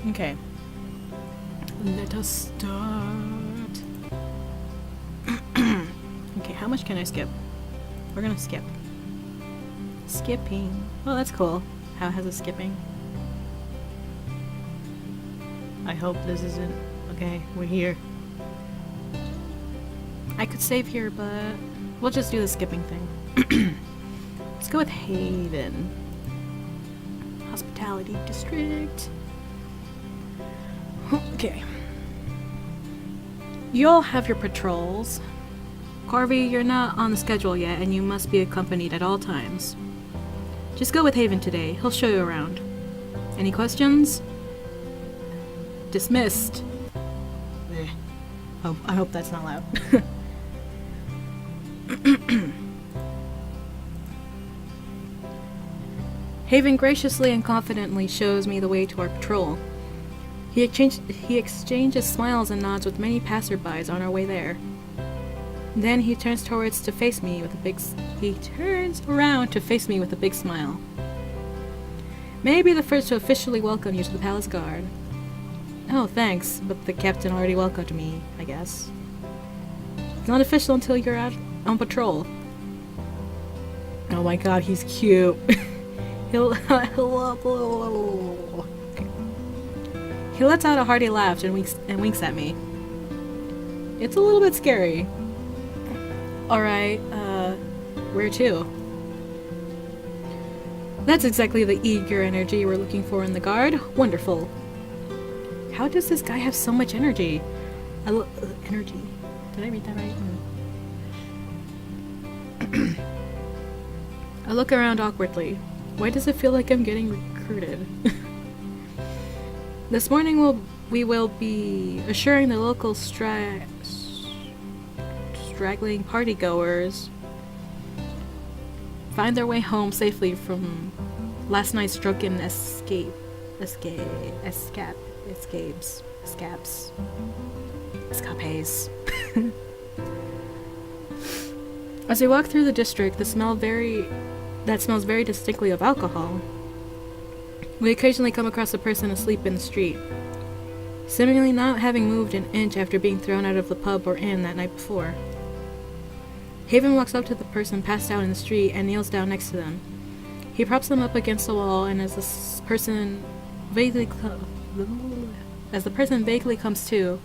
Okay. Let us start. Okay, how much can I skip? We're gonna skip. Skipping. Oh, that's cool. How it has a skipping. I hope this isn't... Okay, we're here. I could save here, but we'll just do the skipping thing. Let's go with Haven. Hospitality District. Okay. You all have your patrols. KoroviÞ�, you're not on the schedule yet, and you must be accompanied at all times. Just go with Haven today. He'll show you around. Any questions? Dismissed. Oh, I hope that's not loud. Haven graciously and confidently shows me the way to our patrol. He exchanges smiles and nods with many passerbys on our way there. Then he turns around to face me with a big smile. May I be the first to officially welcome you to the Palace Guard. Oh, thanks, but the captain already welcomed me, I guess. It's not official until you're out on patrol. Oh my god, he's cute. He lets out a hearty laugh and winks at me. It's a little bit scary. Alright, where to? That's exactly the eager energy we're looking for in the guard. Wonderful. How does this guy have so much energy? Energy. Did I read that right? I look around awkwardly. Why does it feel like I'm getting recruited? This morning we will be assuring the local straggling partygoers find their way home safely from last night's drunken escapes. As we walk through the district, that smells very distinctly of alcohol. We occasionally come across a person asleep in the street, seemingly not having moved an inch after being thrown out of the pub or inn that night before. Haven walks up to the person passed out in the street and kneels down next to them. He props them up against the wall, and as the person vaguely comes to,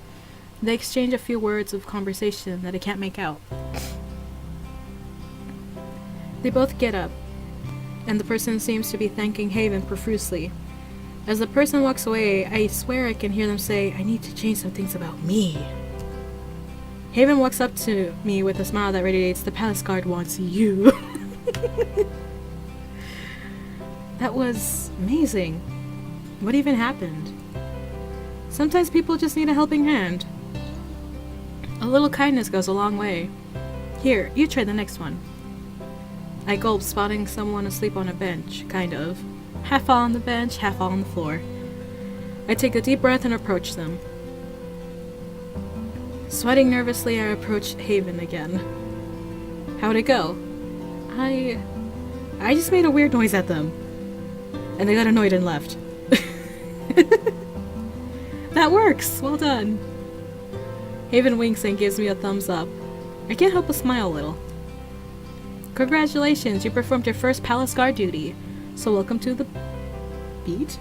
they exchange a few words of conversation that I can't make out. They both get up, and the person seems to be thanking Haven profusely. As the person walks away, I swear I can hear them say, "I need to change some things about me." Haven walks up to me with a smile that radiates, "The Palace Guard wants you." That was amazing. What even happened? Sometimes people just need a helping hand. A little kindness goes a long way. Here, you try the next one. I gulp, spotting someone asleep on a bench, kind of. Half on the bench, half on the floor. I take a deep breath and approach them. Sweating nervously, I approach Haven again. How'd it go? I just made a weird noise at them. And they got annoyed and left. That works! Well done. Haven winks and gives me a thumbs up. I can't help but smile a little. Congratulations, you performed your first Palace Guard duty. So welcome to the beat?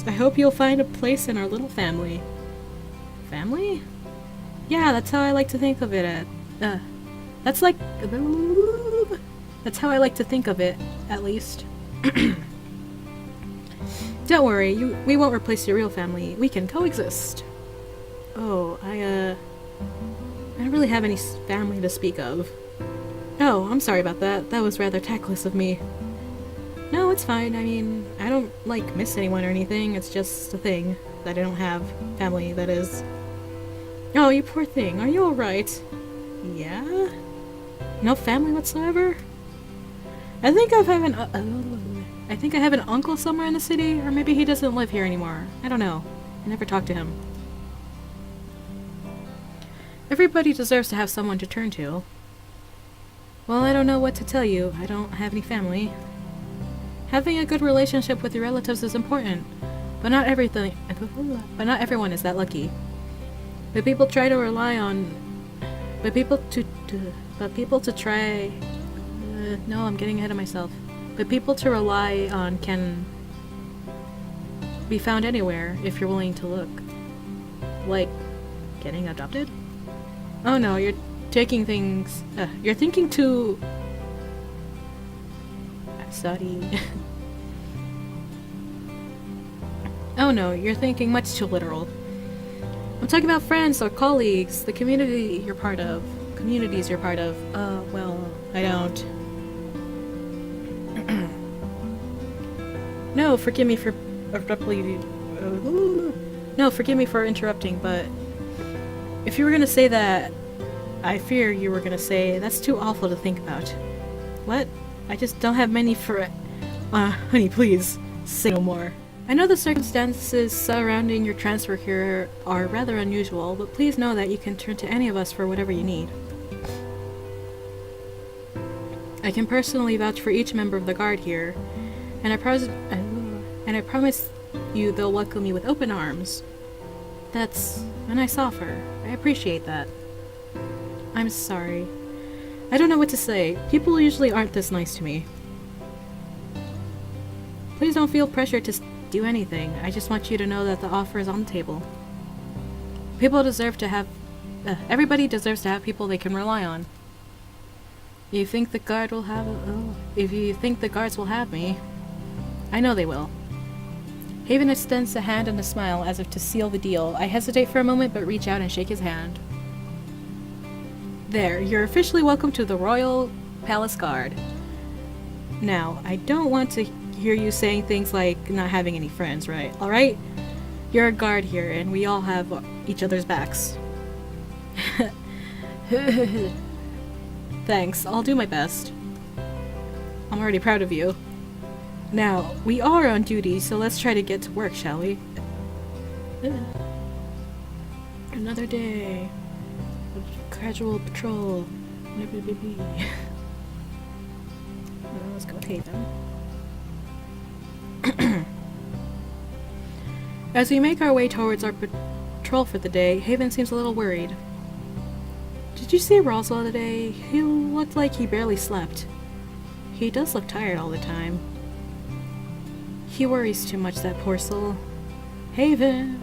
I hope you'll find a place in our little family. Family? Yeah, that's how I like to think of it. That's how I like to think of it, at least. Don't worry, we won't replace your real family. We can coexist. Oh, I don't really have any family to speak of. Oh, I'm sorry about that. That was rather tactless of me. No, it's fine. I mean, I don't, miss anyone or anything. It's just a thing that I don't have family, that is. Oh, you poor thing. Are you alright? Yeah? No family whatsoever? I think I have an uncle somewhere in the city, or maybe he doesn't live here anymore. I don't know. I never talked to him. Everybody deserves to have someone to turn to. Well, I don't know what to tell you. I don't have any family. Having a good relationship with your relatives is important, but not everyone is that lucky. But people try to rely on, but people to try. No, I'm getting ahead of myself. But people to rely on can be found anywhere if you're willing to look. Like getting adopted? Oh no, you're taking things. You're thinking too. Sorry. Oh no, you're thinking much too literal. I'm talking about friends or colleagues, the community you're part of. Communities you're part of. Well, I don't. No, forgive me for abruptly. No, forgive me for interrupting, but if you were gonna say that, I fear you were gonna say that's too awful to think about. What? I just don't have many for. Honey, please say no more. I know the circumstances surrounding your transfer here are rather unusual, but please know that you can turn to any of us for whatever you need. I can personally vouch for each member of the guard here, and I promise you they'll welcome you with open arms. That's a nice offer. I appreciate that. I'm sorry. I don't know what to say. People usually aren't this nice to me. Please don't feel pressure to do anything. I just want you to know that the offer is on the table. People deserve to have... everybody deserves to have people they can rely on. You think the guard will have... if you think the guards will have me, I know they will. Haven extends a hand and a smile as if to seal the deal. I hesitate for a moment but reach out and shake his hand. There, you're officially welcome to the Royal Palace Guard. Now, I don't want to hear you saying things like not having any friends, right? Alright? You're a guard here, and we all have each other's backs. Thanks, I'll do my best. I'm already proud of you. Now, we are on duty, so let's try to get to work, shall we? Another day. Casual patrol. Let's go with Haven. As we make our way towards our patrol for the day, Haven seems a little worried. Did you see Roswell today? He looked like he barely slept. He does look tired all the time. He worries too much, that poor soul. Haven!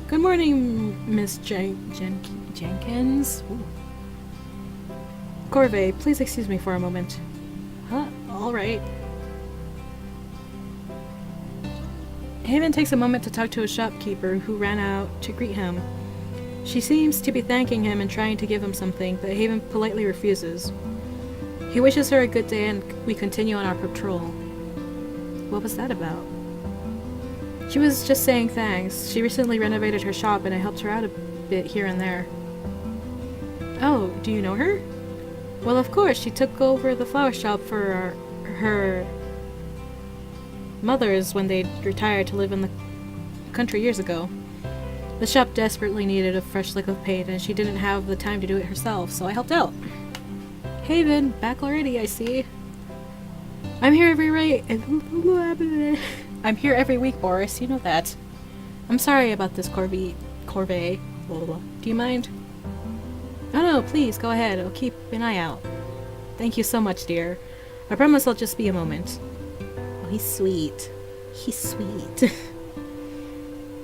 Good morning, Miss Jenkins. Ooh. KoroviÞ�, please excuse me for a moment. Huh? Alright. Haven takes a moment to talk to a shopkeeper who ran out to greet him. She seems to be thanking him and trying to give him something, but Haven politely refuses. He wishes her a good day and we continue on our patrol. What was that about? She was just saying thanks. She recently renovated her shop and I helped her out a bit here and there. Oh, do you know her? Well, of course, she took over the flower shop for her mother's when they retired to live in the country years ago. The shop desperately needed a fresh lick of paint and she didn't have the time to do it herself, so I helped out. Haven, back already, I see. I'm here every week, Boris, you know that. I'm sorry about this, KoroviÞ�. Do you mind? Oh no, please, go ahead. I'll keep an eye out. Thank you so much, dear. I promise I'll just be a moment. Oh, he's sweet. He's sweet.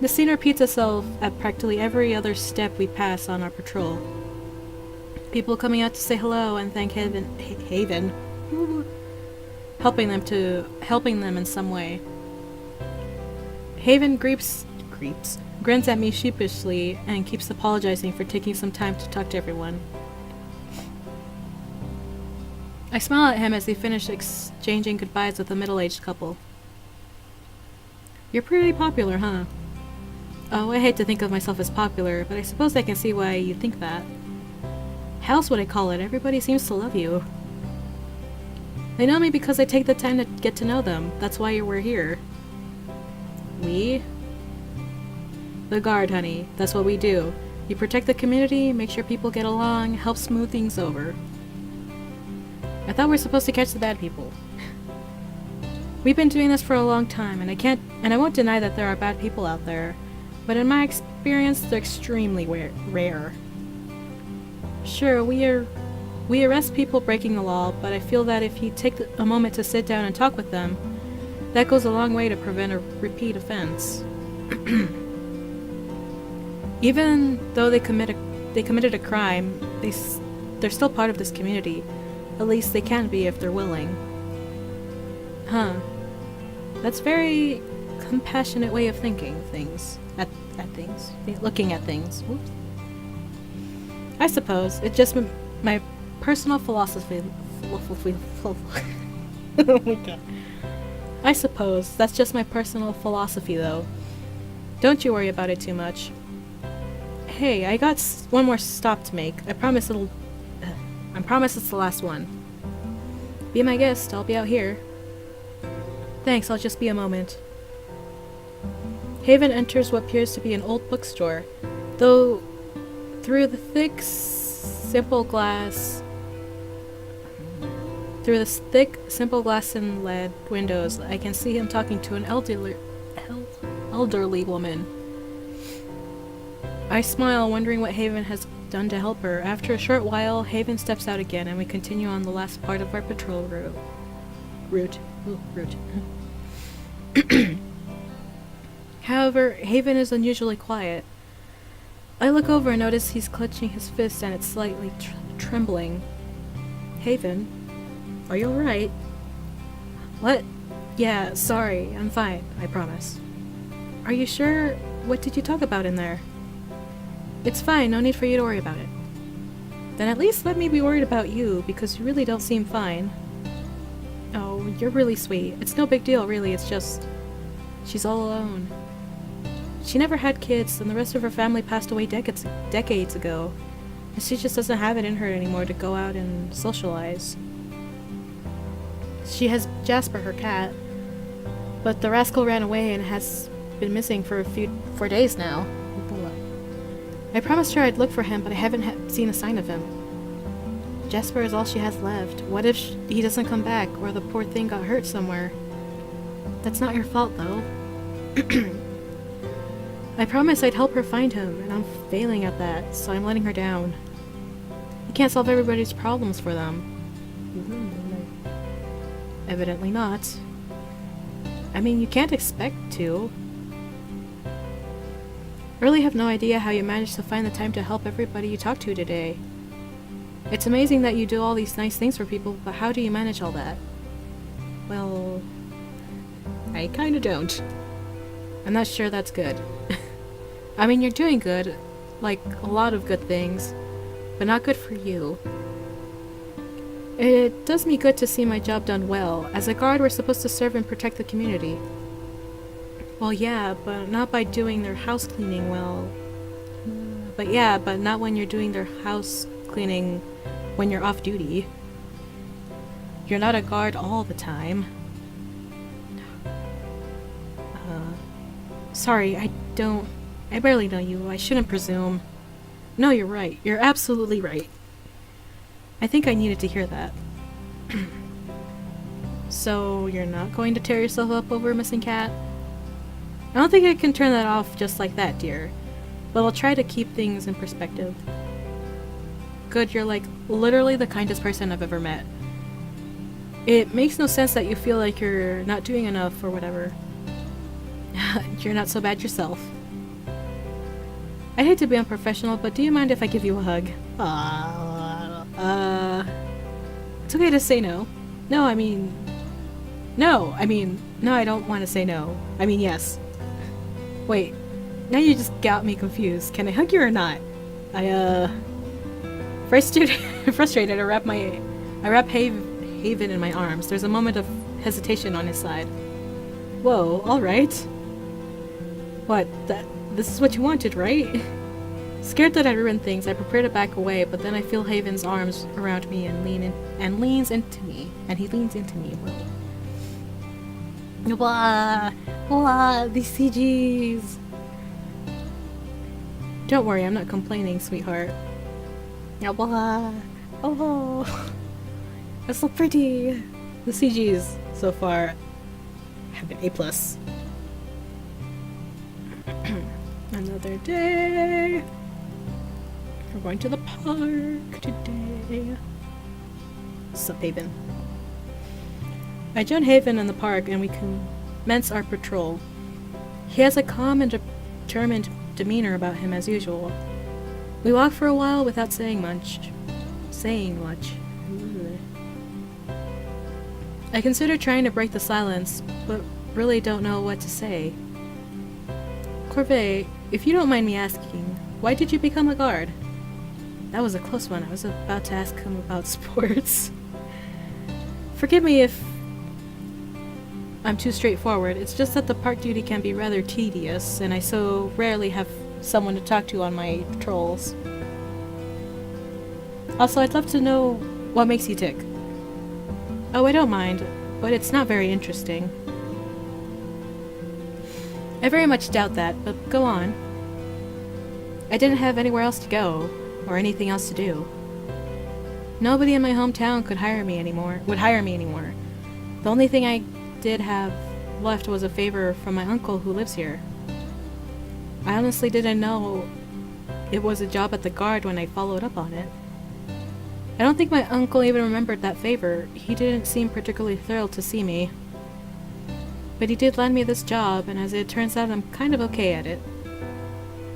The scene repeats itself at practically every other step we pass on our patrol. People coming out to say hello and thank Haven. Helping them in some way. Haven grins at me sheepishly and keeps apologizing for taking some time to talk to everyone. I smile at him as they finish exchanging goodbyes with a middle-aged couple. You're pretty popular, huh? Oh, I hate to think of myself as popular, but I suppose I can see why you think that. How else would I call it? Everybody seems to love you. They know me because I take the time to get to know them. That's why we're here. We? The guard, honey. That's what we do. You protect the community, make sure people get along, help smooth things over. I thought we were supposed to catch the bad people. We've been doing this for a long time, and I won't deny that there are bad people out there, but in my experience, they're extremely rare. Sure, we arrest people breaking the law, but I feel that if you take a moment to sit down and talk with them, that goes a long way to prevent a repeat offense. Even though they committed a crime, they're still part of this community. At least they can be if they're willing. Huh. That's very compassionate way of thinking things. At things. Looking at things. Whoops. I suppose. It's just my personal philosophy. Oh my god. I suppose. That's just my personal philosophy, though. Don't you worry about it too much. Hey, I got one more stop to make. I promise it's the last one. Be my guest. I'll be out here. Thanks, I'll just be a moment. Haven enters what appears to be an old bookstore, though through the thick, simple glass and lead windows, I can see him talking to an elderly woman. I smile, wondering what Haven has done to help her. After a short while, Haven steps out again, and we continue on the last part of our patrol route. However, Haven is unusually quiet. I look over and notice he's clenching his fist and it's slightly trembling. Haven, are you alright? What? Yeah, sorry, I'm fine, I promise. Are you sure? What did you talk about in there? It's fine, no need for you to worry about it. Then at least let me be worried about you, because you really don't seem fine. Oh, you're really sweet. It's no big deal, really, it's just... she's all alone. She never had kids, and the rest of her family passed away decades ago. And she just doesn't have it in her anymore to go out and socialize. She has Jasper, her cat, but the rascal ran away and has been missing for days now. I promised her I'd look for him, but I haven't seen a sign of him. Jasper is all she has left. What if he doesn't come back, or the poor thing got hurt somewhere? That's not your fault, though. I promised I'd help her find him, and I'm failing at that, so I'm letting her down. You can't solve everybody's problems for them. Evidently not. I mean, you can't expect to. I really have no idea how you managed to find the time to help everybody you talk to today. It's amazing that you do all these nice things for people, but how do you manage all that? Well, I kinda don't. I'm not sure that's good. I mean, you're doing good, like a lot of good things, but not good for you. It does me good to see my job done well. As a guard, we're supposed to serve and protect the community. Well, yeah, but not by doing their house cleaning well. But not when you're doing their house cleaning when you're off duty. You're not a guard all the time. Sorry, I barely know you. I shouldn't presume. No, you're right. You're absolutely right. I think I needed to hear that. So, you're not going to tear yourself up over a missing cat? I don't think I can turn that off just like that, dear. But I'll try to keep things in perspective. Good, you're like literally the kindest person I've ever met. It makes no sense that you feel like you're not doing enough or whatever. You're not so bad yourself. I hate to be unprofessional, but do you mind if I give you a hug? It's okay to say no. No, I don't want to say no. I mean, yes. Wait, now you just got me confused. Can I hug you or not? Frustrated, I wrap Haven in my arms. There's a moment of hesitation on his side. Whoa, alright. What, this is what you wanted, right? Scared that I'd ruin things, I prepare to back away, but then I feel Haven's arms around me and he leans into me. Blah, these CGs. Don't worry, I'm not complaining, sweetheart. Blah. Oh, that's so pretty. The CGs so far. have an A+. Another day. We're going to the park today. Sup, Haven? I join Haven in the park and we commence our patrol. He has a calm and determined demeanor about him as usual. We walk for a while without saying much. I consider trying to break the silence, but really don't know what to say. KoroviÞ�, if you don't mind me asking, why did you become a guard? That was a close one. I was about to ask him about sports. Forgive me if I'm too straightforward. It's just that the park duty can be rather tedious, and I so rarely have someone to talk to on my patrols. Also, I'd love to know what makes you tick. Oh, I don't mind, but it's not very interesting. I very much doubt that, but go on. I didn't have anywhere else to go, or anything else to do. Nobody in my hometown would hire me anymore. The only thing I did have left was a favor from my uncle who lives here. I honestly didn't know it was a job at the guard when I followed up on it. I don't think my uncle even remembered that favor. He didn't seem particularly thrilled to see me. But he did land me this job, and as it turns out, I'm kind of okay at it.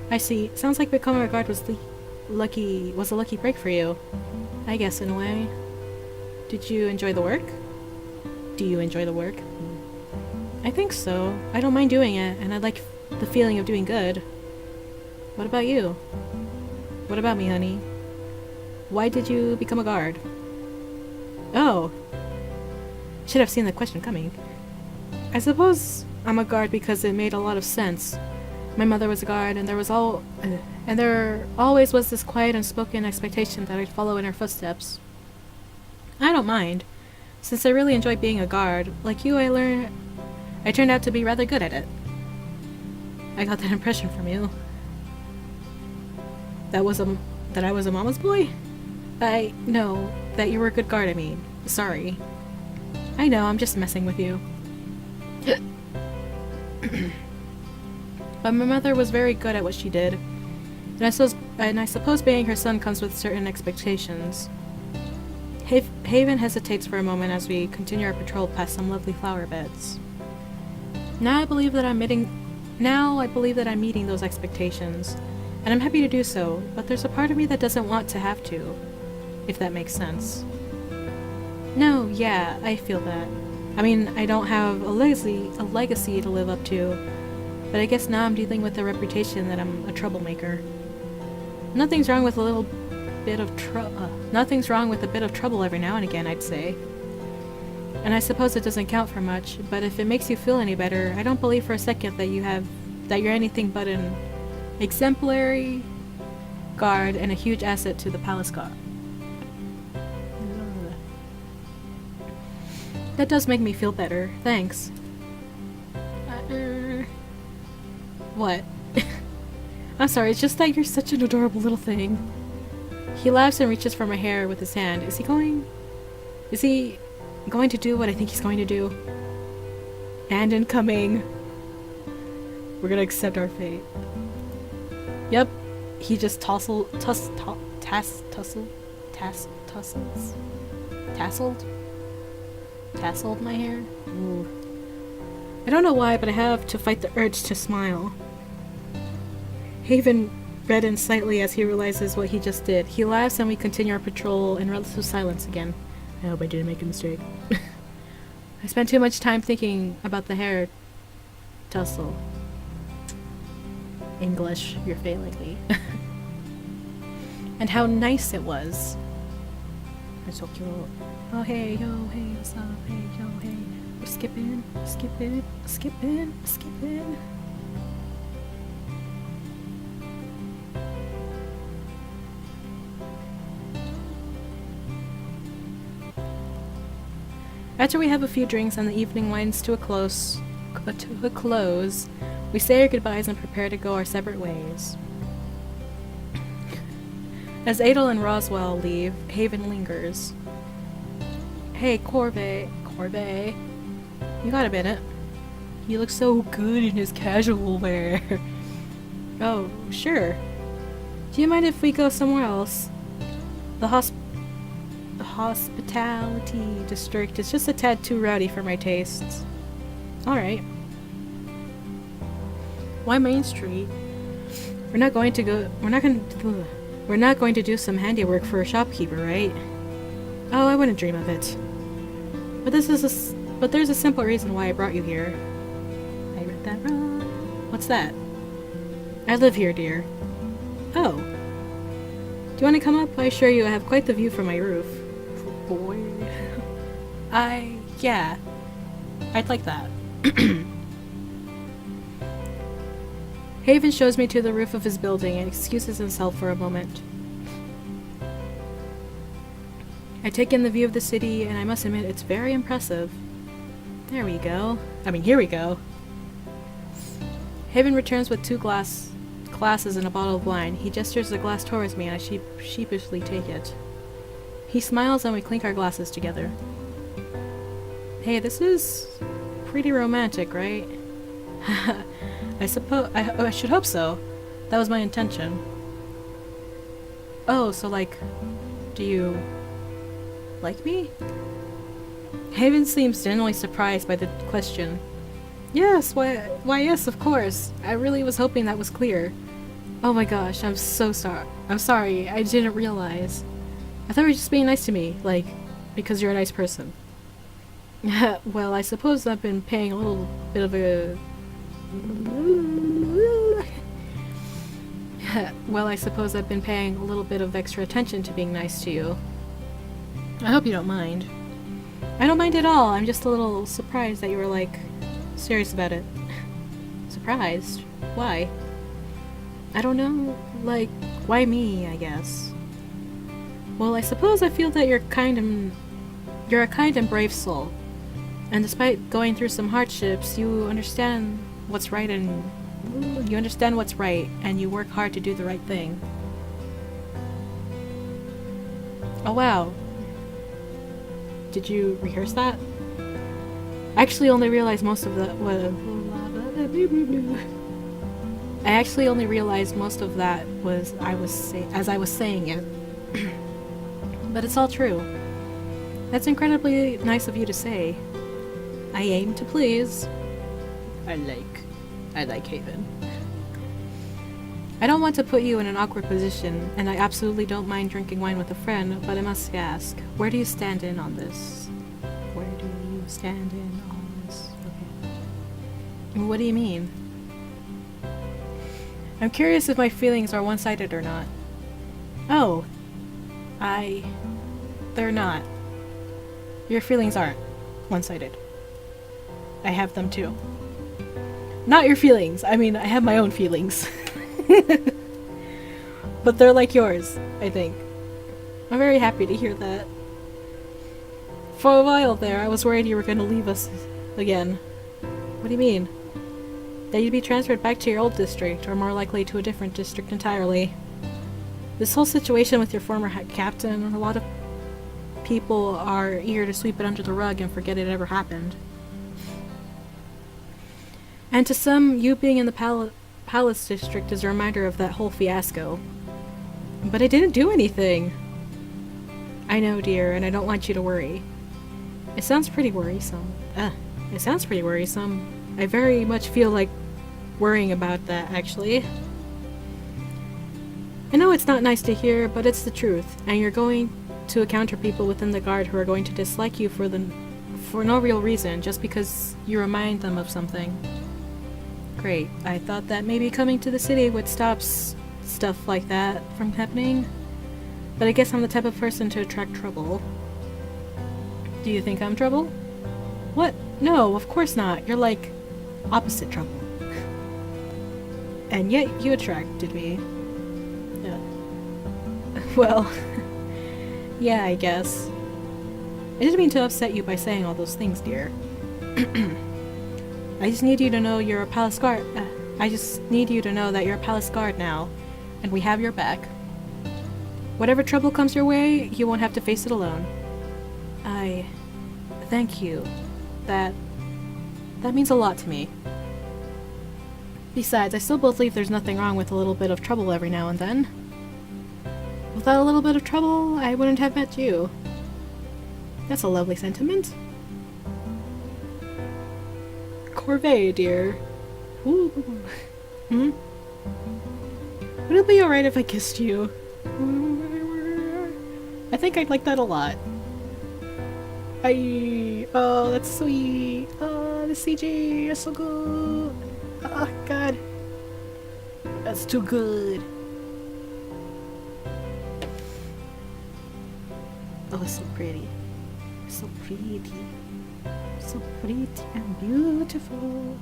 I see. Sounds like becoming a guard was a lucky break for you. I guess, in a way. Did you enjoy the work? Do you enjoy the work? I think so. I don't mind doing it, and I like the feeling of doing good. What about you? What about me, honey? Why did you become a guard? Oh. Should have seen the question coming. I suppose I'm a guard because it made a lot of sense. My mother was a guard, and there always was this quiet, unspoken expectation that I'd follow in her footsteps. I don't mind. Since I really enjoy being a guard, like you, I turned out to be rather good at it. I got that impression from you. That I was a mama's boy? No, that you were a good guard, I mean. Sorry. I know, I'm just messing with you. But my mother was very good at what she did, and I suppose being her son comes with certain expectations. Haven hesitates for a moment as we continue our patrol past some lovely flower beds. Now I believe that I'm meeting those expectations, and I'm happy to do so, but there's a part of me that doesn't want to have to, if that makes sense. No, yeah, I feel that. I mean, I don't have a legacy to live up to, but I guess now I'm dealing with the reputation that I'm a troublemaker. Nothing's wrong with a bit of trouble every now and again, I'd say. And I suppose it doesn't count for much, but if it makes you feel any better, I don't believe for a second that you're anything but an exemplary guard and a huge asset to the palace guard. That does make me feel better. Thanks. What? I'm sorry, it's just that you're such an adorable little thing. He laughs and reaches for my hair with his hand. Is he going to do what I think he's going to do? And incoming. We're gonna accept our fate. Yep. He just tasseled my hair. Ooh. I don't know why, but I have to fight the urge to smile. Haven reddens slightly as he realizes what he just did. He laughs and we continue our patrol in relative silence again. I hope I didn't make a mistake. I spent too much time thinking about the hair tussle. English, you're failing me. And how nice it was. It's so cute. Oh hey, yo, hey, what's up? Hey, yo, hey. We're skipping. After we have a few drinks and the evening winds to a close, we say our goodbyes and prepare to go our separate ways. As Adel and Roswell leave, Haven lingers. Hey, KoroviÞ�, you got a minute? He looks so good in his casual wear. Oh, sure. Do you mind if we go somewhere else? The hospitality district is just a tad too rowdy for my tastes. Alright. Why Main Street? We're not going to do some handiwork for a shopkeeper, right? Oh, I wouldn't dream of it. But there's a simple reason why I brought you here. I read that wrong. What's that? I live here, dear. Oh. Do you want to come up? I assure you I have quite the view from my roof. Boy. Yeah. I'd like that. Haven shows me to the roof of his building and excuses himself for a moment. I take in the view of the city, and I must admit it's very impressive. There we go. Here we go. Haven returns with 2 glasses and a bottle of wine. He gestures the glass towards me, and I sheepishly take it. He smiles, and we clink our glasses together. Hey, this is pretty romantic, right? I should hope so. That was my intention. Oh, so do you like me? Haven seems genuinely surprised by the question. Yes, why yes, of course. I really was hoping that was clear. Oh my gosh, I'm so sorry. I'm sorry, I didn't realize. I thought you were just being nice to me, because you're a nice person. Well, I suppose I've been paying a little bit of a... Well, I suppose I've been paying a little bit of extra attention to being nice to you. I hope you don't mind. I don't mind at all. I'm just a little surprised that you were, serious about it. Surprised? Why? I don't know. Why me, I guess? Well, I suppose I feel that you're a kind and brave soul. And despite going through some hardships, you understand what's right and you work hard to do the right thing. Oh wow. Did you rehearse that? I actually only realized most of that was as I was saying it. But it's all true. That's incredibly nice of you to say. I aim to please. I like Haven. I don't want to put you in an awkward position, and I absolutely don't mind drinking wine with a friend, but I must ask, where do you stand in on this? Where do you stand in on this? Okay. What do you mean? I'm curious if my feelings are one-sided or not. Oh. They're not. Your feelings aren't one-sided. I have them too. Not your feelings. I have my own feelings. But they're like yours, I think. I'm very happy to hear that. For a while there, I was worried you were going to leave us again. What do you mean? That you'd be transferred back to your old district, or more likely to a different district entirely. This whole situation with your former captain, a lot of people are eager to sweep it under the rug and forget it ever happened. And to some, you being in the Palace District is a reminder of that whole fiasco. But I didn't do anything! I know, dear, and I don't want you to worry. It sounds pretty worrisome. I very much feel like worrying about that, actually. I know it's not nice to hear, but it's the truth, and you're going to encounter people within the guard who are going to dislike you for no real reason, just because you remind them of something. Great. I thought that maybe coming to the city would stop stuff like that from happening. But I guess I'm the type of person to attract trouble. Do you think I'm trouble? What? No, of course not. You're opposite trouble. And yet you attracted me. Yeah. Well, yeah, I guess. I didn't mean to upset you by saying all those things, dear. I just need you to know you're a palace guard. I just need you to know that you're a palace guard now, and we have your back. Whatever trouble comes your way, you won't have to face it alone. Thank you. That That means a lot to me. Besides, I still believe there's nothing wrong with a little bit of trouble every now and then. Without a little bit of trouble, I wouldn't have met you. That's a lovely sentiment. KoroviÞ�, dear. Ooh. Hmm? Would it be alright if I kissed you? I think I'd like that a lot. Oh, that's sweet. Oh, the CG is so good. Oh, God. That's too good. Oh, it's so pretty. So pretty. So pretty and beautiful.